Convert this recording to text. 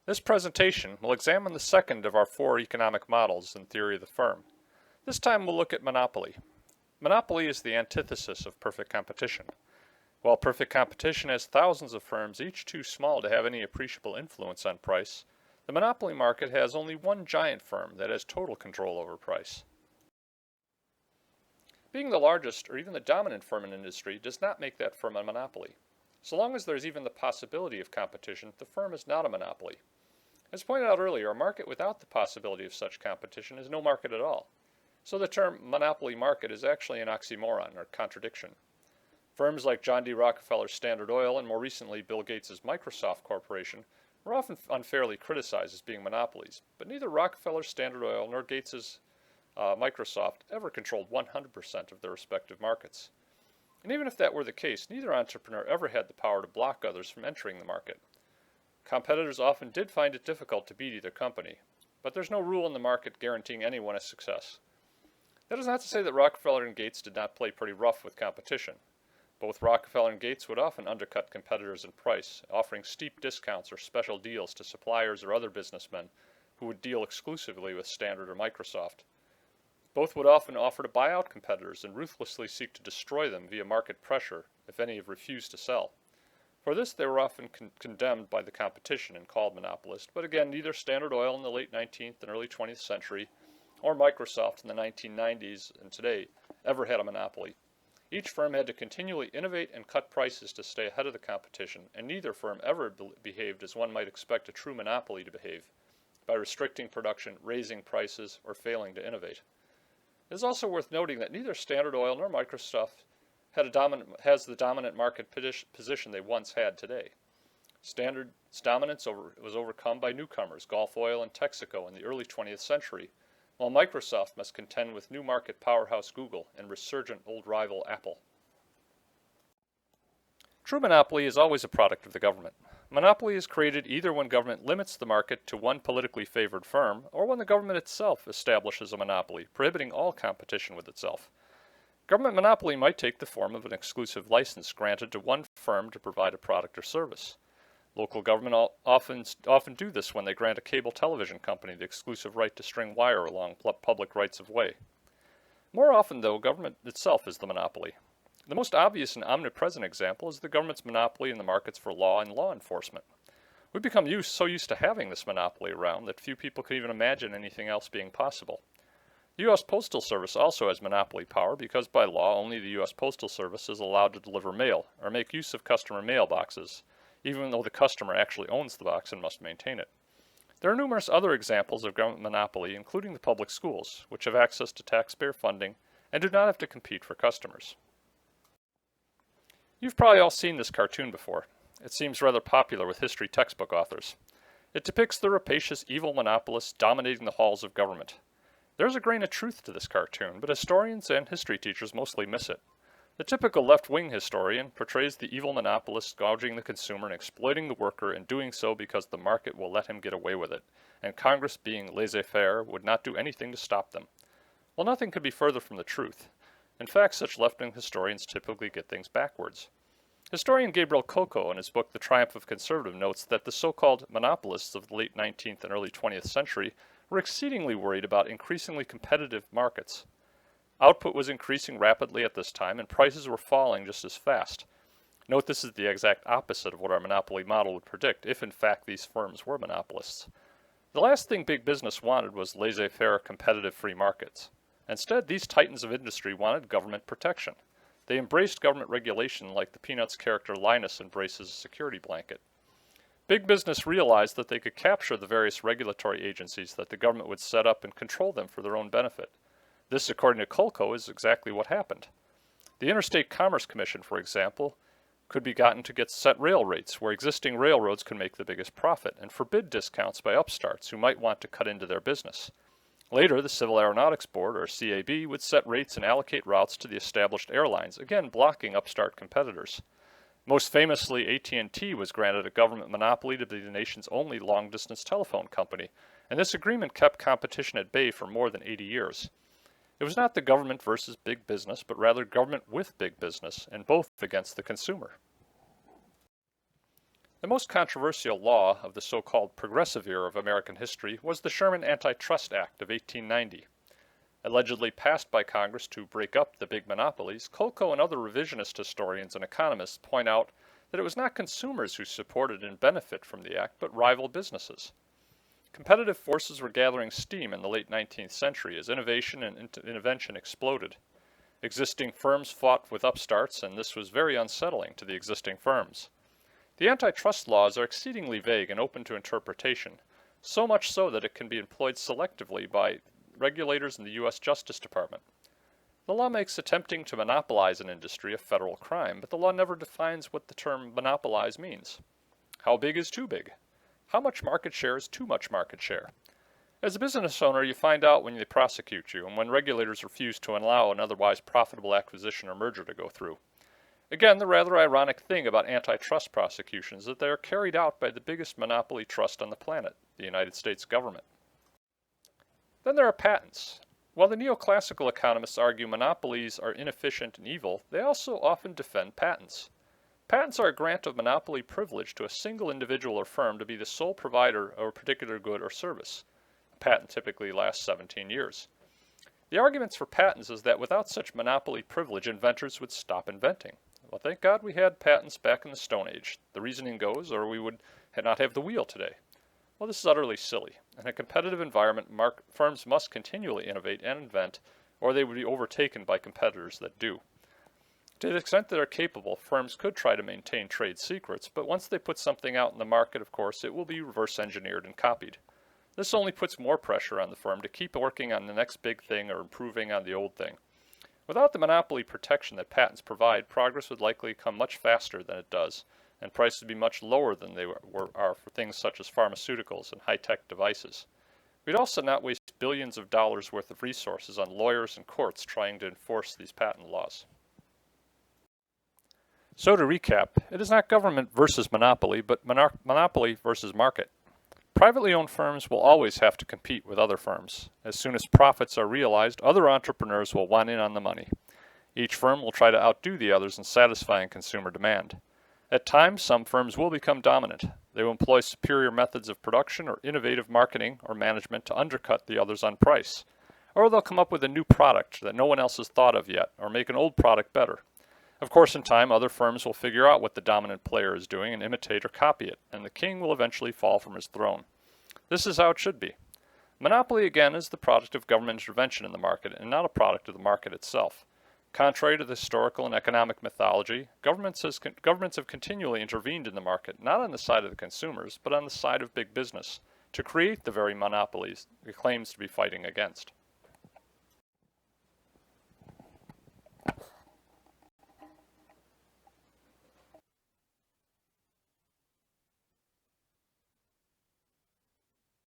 This presentation will examine the second of our four economic models in theory of the firm. This time we'll look at monopoly. Monopoly is the antithesis of perfect competition. While perfect competition has thousands of firms, each too small to have any appreciable influence on price, the monopoly market has only one giant firm that has total control over price. Being the largest or even the dominant firm in an industry does not make that firm a monopoly. So long as there is even the possibility of competition, the firm is not a monopoly. As pointed out earlier, a market without the possibility of such competition is no market at all. So the term monopoly market is actually an oxymoron or contradiction. Firms like John D. Rockefeller's Standard Oil and more recently Bill Gates' Microsoft Corporation were often unfairly criticized as being monopolies, but neither Rockefeller's Standard Oil nor Gates' Microsoft ever controlled 100% of their respective markets. And even if that were the case, neither entrepreneur ever had the power to block others from entering the market. Competitors often did find it difficult to beat either company, but there's no rule in the market guaranteeing anyone a success. That is not to say that Rockefeller and Gates did not play pretty rough with competition. Both Rockefeller and Gates would often undercut competitors in price, offering steep discounts or special deals to suppliers or other businessmen who would deal exclusively with Standard or Microsoft. Both would often offer to buy out competitors and ruthlessly seek to destroy them via market pressure if any have refused to sell. For this they were often condemned by the competition and called monopolist, but again neither Standard Oil in the late 19th and early 20th century or Microsoft in the 1990s and today ever had a monopoly. Each firm had to continually innovate and cut prices to stay ahead of the competition, and neither firm ever behaved as one might expect a true monopoly to behave, by restricting production, raising prices, or failing to innovate. It is also worth noting that neither Standard Oil nor Microsoft has the dominant market position they once had today. Standard's dominance was overcome by newcomers, Gulf Oil and Texaco in the early 20th century, while Microsoft must contend with new market powerhouse Google and resurgent old rival Apple. True monopoly is always a product of the government. Monopoly is created either when government limits the market to one politically favored firm, or when the government itself establishes a monopoly, prohibiting all competition with itself. Government monopoly might take the form of an exclusive license granted to one firm to provide a product or service. Local government often do this when they grant a cable television company the exclusive right to string wire along public rights of way. More often, though, government itself is the monopoly. The most obvious and omnipresent example is the government's monopoly in the markets for law and law enforcement. We've become so used to having this monopoly around that few people can even imagine anything else being possible. The U.S. Postal Service also has monopoly power because by law only the U.S. Postal Service is allowed to deliver mail or make use of customer mailboxes, even though the customer actually owns the box and must maintain it. There are numerous other examples of government monopoly, including the public schools, which have access to taxpayer funding and do not have to compete for customers. You've probably all seen this cartoon before. It seems rather popular with history textbook authors. It depicts the rapacious evil monopolists dominating the halls of government. There's a grain of truth to this cartoon, but historians and history teachers mostly miss it. The typical left-wing historian portrays the evil monopolists gouging the consumer and exploiting the worker, and doing so because the market will let him get away with it, and Congress, being laissez-faire, would not do anything to stop them. Well, nothing could be further from the truth. In fact, such left-wing historians typically get things backwards. Historian Gabriel Coco, in his book The Triumph of Conservative, notes that the so-called monopolists of the late 19th and early 20th century were exceedingly worried about increasingly competitive markets. Output was increasing rapidly at this time, and prices were falling just as fast. Note this is the exact opposite of what our monopoly model would predict, if in fact these firms were monopolists. The last thing big business wanted was laissez-faire, competitive free markets. Instead, these titans of industry wanted government protection. They embraced government regulation like the Peanuts character Linus embraces a security blanket. Big business realized that they could capture the various regulatory agencies that the government would set up and control them for their own benefit. This, according to Coco, is exactly what happened. The Interstate Commerce Commission, for example, could be gotten to get set rail rates where existing railroads could make the biggest profit and forbid discounts by upstarts who might want to cut into their business. Later, the Civil Aeronautics Board, or CAB, would set rates and allocate routes to the established airlines, again blocking upstart competitors. Most famously, AT&T was granted a government monopoly to be the nation's only long-distance telephone company, and this agreement kept competition at bay for more than 80 years. It was not the government versus big business, but rather government with big business, and both against the consumer. The most controversial law of the so-called progressive era of American history was the Sherman Antitrust Act of 1890. Allegedly passed by Congress to break up the big monopolies, Kolko and other revisionist historians and economists point out that it was not consumers who supported and benefited from the act, but rival businesses. Competitive forces were gathering steam in the late 19th century as innovation and invention exploded. Existing firms fought with upstarts, and this was very unsettling to the existing firms. The antitrust laws are exceedingly vague and open to interpretation, so much so that it can be employed selectively by regulators in the U.S. Justice Department. The law makes attempting to monopolize an industry a federal crime, but the law never defines what the term monopolize means. How big is too big? How much market share is too much market share? As a business owner, you find out when they prosecute you and when regulators refuse to allow an otherwise profitable acquisition or merger to go through. Again, the rather ironic thing about antitrust prosecutions is that they are carried out by the biggest monopoly trust on the planet, the United States government. Then there are patents. While the neoclassical economists argue monopolies are inefficient and evil, they also often defend patents. Patents are a grant of monopoly privilege to a single individual or firm to be the sole provider of a particular good or service. A patent typically lasts 17 years. The arguments for patents is that without such monopoly privilege, inventors would stop inventing. Well, thank God we had patents back in the Stone Age. The reasoning goes, or we would not have the wheel today. Well, this is utterly silly. In a competitive environment, firms must continually innovate and invent, or they would be overtaken by competitors that do. To the extent that they're capable, firms could try to maintain trade secrets, but once they put something out in the market, of course, it will be reverse engineered and copied. This only puts more pressure on the firm to keep working on the next big thing or improving on the old thing. Without the monopoly protection that patents provide, progress would likely come much faster than it does, and prices would be much lower than they are for things such as pharmaceuticals and high-tech devices. We'd also not waste billions of dollars worth of resources on lawyers and courts trying to enforce these patent laws. So to recap, it is not government versus monopoly, but monopoly versus market. Privately owned firms will always have to compete with other firms. As soon as profits are realized, other entrepreneurs will want in on the money. Each firm will try to outdo the others in satisfying consumer demand. At times, some firms will become dominant. They will employ superior methods of production or innovative marketing or management to undercut the others on price. Or they'll come up with a new product that no one else has thought of yet, or make an old product better. Of course, in time, other firms will figure out what the dominant player is doing and imitate or copy it, and the king will eventually fall from his throne. This is how it should be. Monopoly, again, is the product of government intervention in the market and not a product of the market itself. Contrary to the historical and economic mythology, governments have continually intervened in the market, not on the side of the consumers, but on the side of big business, to create the very monopolies it claims to be fighting against.